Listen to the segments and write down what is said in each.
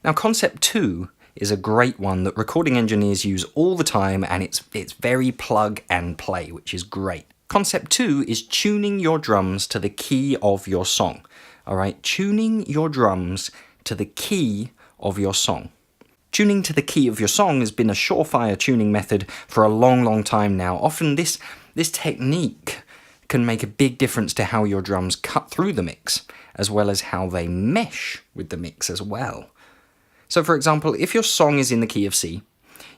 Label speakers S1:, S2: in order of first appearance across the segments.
S1: Now, concept 2 is a great one that recording engineers use all the time, and it's very plug and play, which is great. Concept 2 is tuning your drums to the key of your song. All right, tuning your drums to the key of your song. Tuning to the key of your song has been a surefire tuning method for a long, long time now. Often this technique can make a big difference to how your drums cut through the mix, as well as how they mesh with the mix as well. So for example, if your song is in the key of C,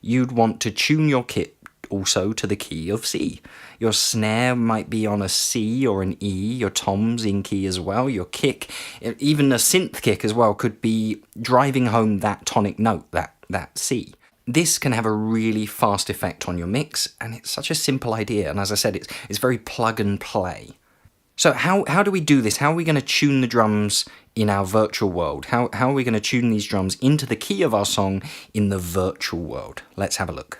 S1: you'd want to tune your kit also to the key of C. Your snare might be on a C or an E, your toms in key as well, your kick, even a synth kick as well, could be driving home that tonic note, that C. This can have a really fast effect on your mix, and it's such a simple idea, and as I said, it's very plug and play. So how do we do this? How are we going to tune the drums in our virtual world? How are we going to tune these drums into the key of our song in the virtual world? Let's have a look.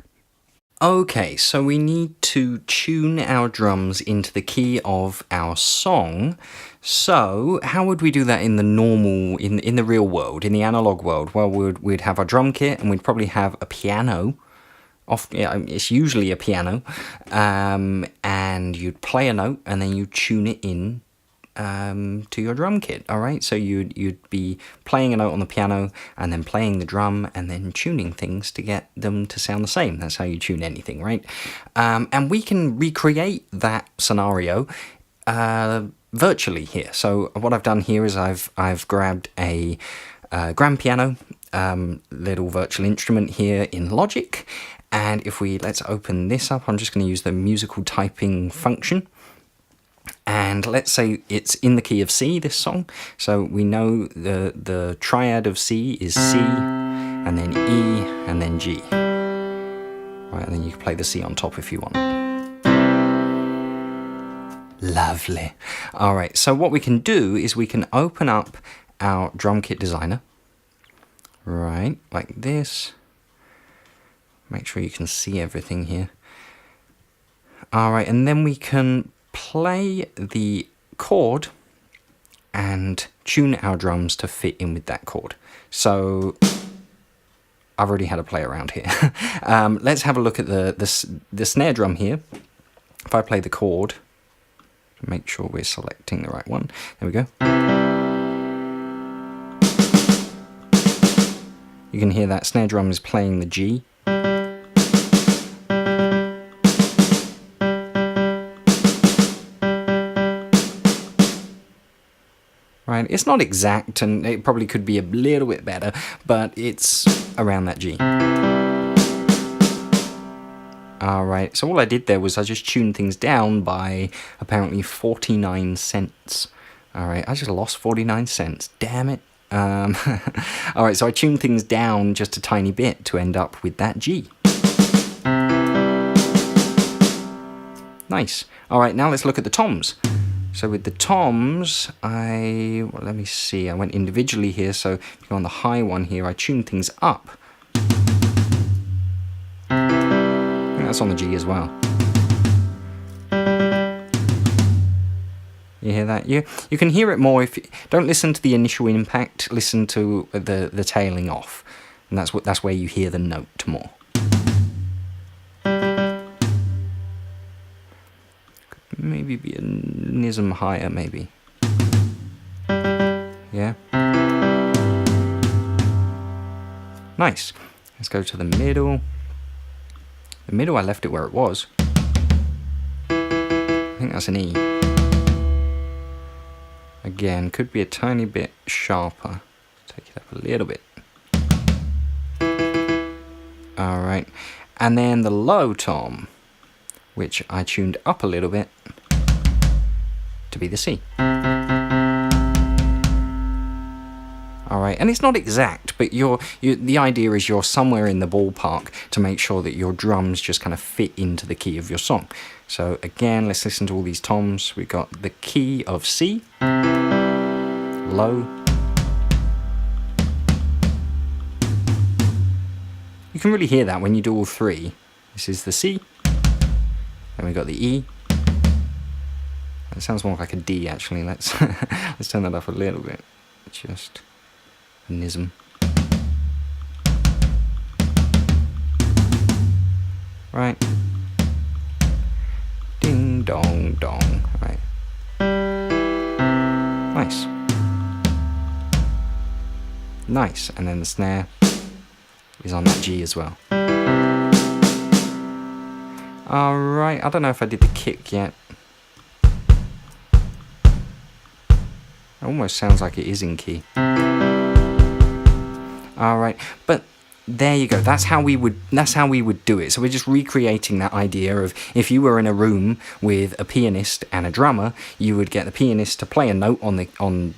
S1: Okay, so we need to tune our drums into the key of our song. So how would we do that in the normal, in the real world, in the analog world? Well, we'd have our drum kit, and we'd probably have a piano. It's usually a piano, and you'd play a note, and then you tune it in to your drum kit. All right, so you'd be playing a note on the piano and then playing the drum and then tuning things to get them to sound the same. That's how you tune anything, right? And we can recreate that scenario virtually here. So what I've done here is I've grabbed a grand piano, little virtual instrument here in Logic, and if let's open this up, I'm just going to use the musical typing function. And let's say it's in the key of C, this song. So we know the triad of C is C, and then E, and then G. Right, and then you can play the C on top if you want. Lovely. All right, so what we can do is we can open up our drum kit designer. Right, like this. Make sure you can see everything here. All right, and then we can play the chord and tune our drums to fit in with that chord. So I've already had a play around here. Let's have a look at the snare drum here. If I play the chord, make sure we're selecting the right one. There we go. You can hear that snare drum is playing the G. Right, it's not exact, and it probably could be a little bit better, but it's around that G. Alright, so all I did there was I just tuned things down by apparently 49 cents. Alright, I just lost 49 cents, damn it. Alright, so I tuned things down just a tiny bit to end up with that G. Nice. Alright, now let's look at the toms. So with the toms, let me see, I went individually here, so if you go on the high one here, I tuned things up. I think that's on the G as well. You hear that? You can hear it more if you don't listen to the initial impact, listen to the tailing off. And that's where you hear the note more. Maybe be a nism higher, maybe. Yeah. Nice. Let's go to the middle. The middle, I left it where it was. I think that's an E. Again, could be a tiny bit sharper. Take it up a little bit. Alright. And then the low tom, which I tuned up a little bit to be the C. Alright, and it's not exact, but the idea is you're somewhere in the ballpark to make sure that your drums just kind of fit into the key of your song. So again, let's listen to all these toms. We've got the key of C, low. You can really hear that when you do all three. This is the C. Then we got the E. It sounds more like a D actually. Let's turn that up a little bit. Just a nism. right? Ding dong dong, right? Nice. Nice, and then the snare is on that G as well. Alright, I don't know if I did the kick yet. It almost sounds like it is in key. Alright, but there you go. That's how we would do it. So we're just recreating that idea of if you were in a room with a pianist and a drummer, you would get the pianist to play a note on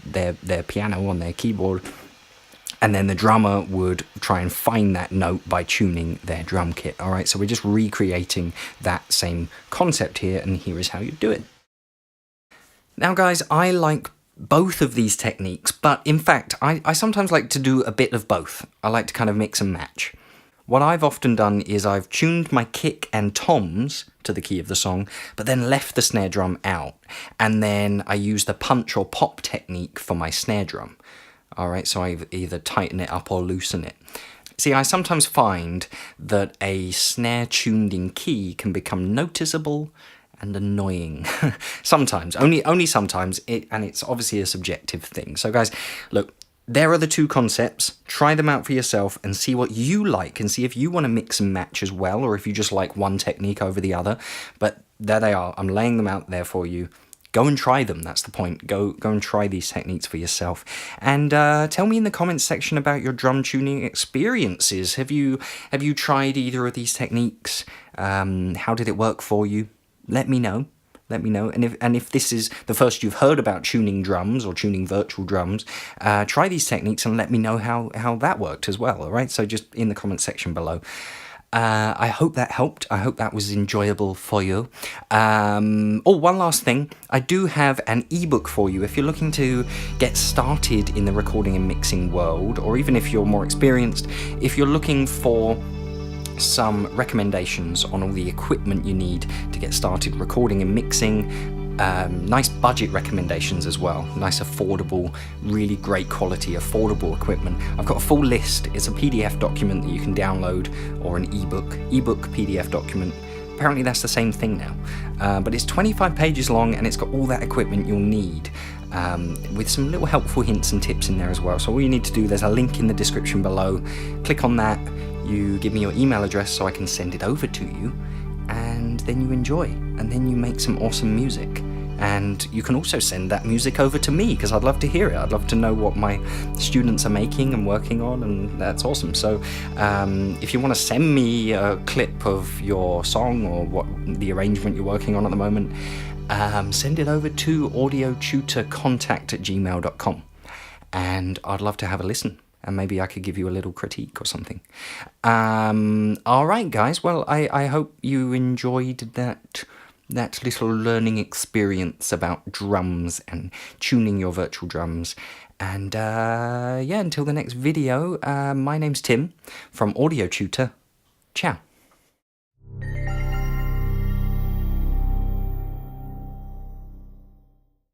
S1: their piano, on their keyboard, and then the drummer would try and find that note by tuning their drum kit. Alright, so we're just recreating that same concept here, and here is how you do it. Now guys, I like both of these techniques, but in fact, I sometimes like to do a bit of both. I like to kind of mix and match. What I've often done is I've tuned my kick and toms to the key of the song, but then left the snare drum out, and then I use the punch or pop technique for my snare drum. Alright, so I either tighten it up or loosen it. See, I sometimes find that a snare tuned in key can become noticeable and annoying. Sometimes, only sometimes, and it's obviously a subjective thing. So guys, look, there are the two concepts. Try them out for yourself and see what you like, and see if you want to mix and match as well, or if you just like one technique over the other. But there they are. I'm laying them out there for you. Go and try them. That's the point. Go and try these techniques for yourself. And tell me in the comments section about your drum tuning experiences. Have you tried either of these techniques? How did it work for you? Let me know. Let me know. And if this is the first you've heard about tuning drums or tuning virtual drums, try these techniques and let me know how that worked as well. All right. So just in the comment section below. I hope that helped. I hope that was enjoyable for you. Oh, one last thing. I do have an ebook for you if you're looking to get started in the recording and mixing world, or even if you're more experienced, if you're looking for some recommendations on all the equipment you need to get started recording and mixing. Nice budget recommendations as well. Nice affordable, really great quality, affordable equipment. I've got a full list. It's a PDF document that you can download, or an ebook PDF document. Apparently that's the same thing now. But it's 25 pages long, and it's got all that equipment you'll need. With some little helpful hints and tips in there as well. So all you need to do, there's a link in the description below. Click on that. You give me your email address so I can send it over to you, and then you enjoy, and then you make some awesome music. And you can also send that music over to me, because I'd love to hear it. I'd love to know what my students are making and working on, and that's awesome. So if you want to send me a clip of your song or what the arrangement you're working on at the moment, send it over to audiotutorcontact@gmail.com, and I'd love to have a listen. And maybe I could give you a little critique or something. Alright guys, well I hope you enjoyed that little learning experience about drums and tuning your virtual drums. And yeah, until the next video, my name's Tim from Audio Tutor. Ciao.